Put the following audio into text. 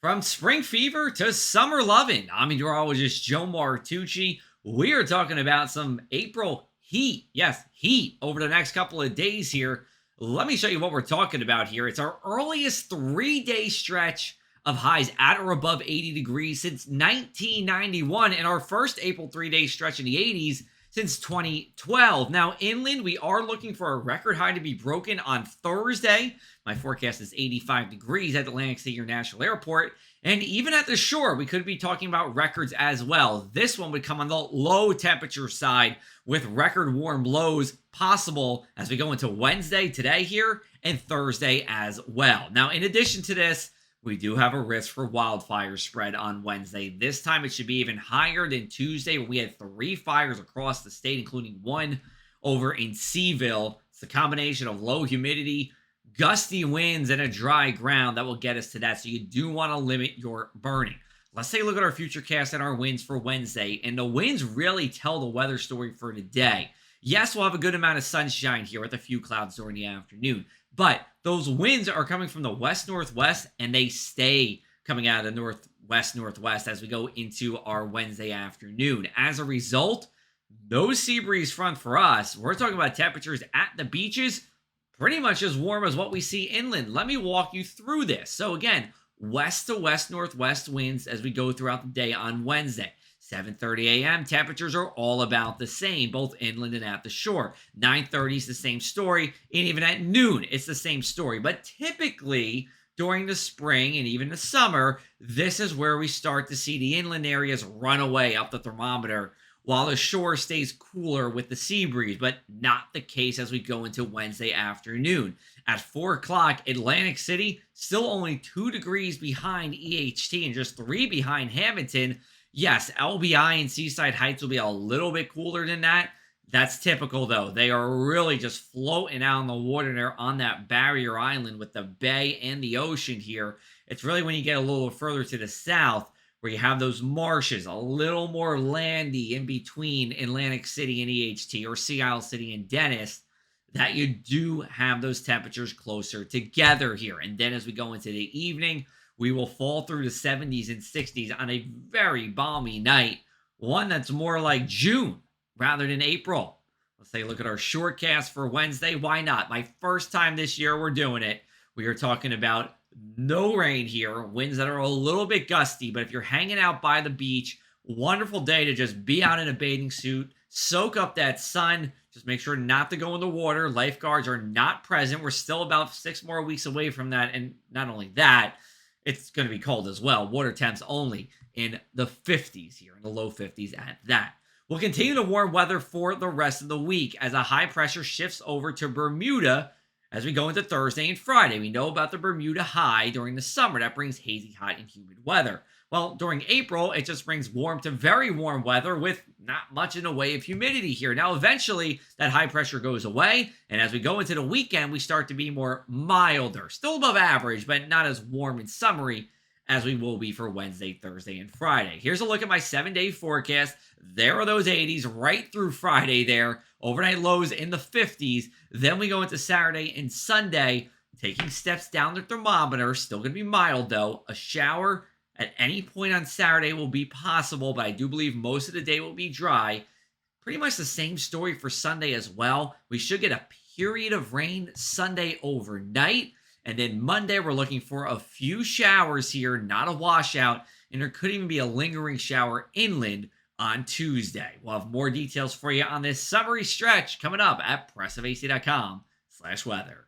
From spring fever to summer loving, I'm meteorologist Joe Martucci. We are talking about some April heat. Yes, heat over the next couple of days here. Let me show you what we're talking about here. It's our earliest 3 day stretch of highs at or above 80 degrees since 1991, and our first April 3 day stretch in the 80s since 2012. Now, inland, we are looking for a record high to be broken on Thursday. My forecast is 85 degrees at Atlantic City International Airport. And even at the shore, we could be talking about records as well. This one would come on the low temperature side with record warm lows possible as we go into Wednesday today here and Thursday as well. Now, in addition to this, we do have a risk for wildfire spread on Wednesday. This time it should be even higher than Tuesday when we had 3 fires across the state, including one over in Seaville. It's a combination of low humidity, gusty winds, and a dry ground that will get us to that. So you do want to limit your burning. Let's take a look at our future cast and our winds for Wednesday. And the winds really tell the weather story for today. Yes, we'll have a good amount of sunshine here with a few clouds during the afternoon. But those winds are coming from the west-northwest, and they stay coming out of the northwest-northwest as we go into our Wednesday afternoon. As a result, no sea breeze front for us. We're talking about temperatures at the beaches pretty much as warm as what we see inland. Let me walk you through this. So again, west to west-northwest winds as we go throughout the day on Wednesday. 7:30 a.m. temperatures are all about the same, both inland and at the shore. 9:30 is the same story, and even at noon, it's the same story. But typically, during the spring and even the summer, this is where we start to see the inland areas run away up the thermometer, while the shore stays cooler with the sea breeze, but not the case as we go into Wednesday afternoon. At 4 o'clock, Atlantic City still only 2 degrees behind EHT and just 3 behind Hamilton. Yes, LBI and Seaside Heights will be a little bit cooler than that. That's typical, though. They are really just floating out in the water there on that barrier island with the bay and the ocean here. It's really when you get a little further to the south where you have those marshes, a little more landy in between Atlantic City and EHT, or Sea Isle City and Dennis, that you do have those temperatures closer together here. And then as we go into the evening, we will fall through the 70s and 60s on a very balmy night, one that's more like June rather than April. Let's take a look at our shortcast for Wednesday. Why not? My first time this year we're doing it. We are talking about no rain here, winds that are a little bit gusty, but if you're hanging out by the beach, wonderful day to just be out in a bathing suit, soak up that sun. Just make sure not to go in the water. Lifeguards are not present. We're still about 6 more weeks away from that. And not only that, it's going to be cold as well. Water temps only in the 50s here, in the low 50s at that. We'll continue to warm weather for the rest of the week as a high pressure shifts over to Bermuda as we go into Thursday and Friday. We know about the Bermuda high during the summer. That brings hazy, hot, and humid weather. Well, during April, it just brings warm to very warm weather with not much in the way of humidity here. Now, eventually, that high pressure goes away, and as we go into the weekend, we start to be more milder. Still above average, but not as warm and summery as we will be for Wednesday, Thursday, and Friday. Here's a look at my 7-day forecast. There are those 80s right through Friday there. Overnight lows in the 50s. Then we go into Saturday and Sunday, taking steps down the thermometer. Still going to be mild, though. A shower at any point on Saturday will be possible, but I do believe most of the day will be dry. Pretty much the same story for Sunday as well. We should get a period of rain Sunday overnight. And then Monday, we're looking for a few showers here, not a washout. And there could even be a lingering shower inland on Tuesday. We'll have more details for you on this summery stretch coming up at pressofac.com/weather.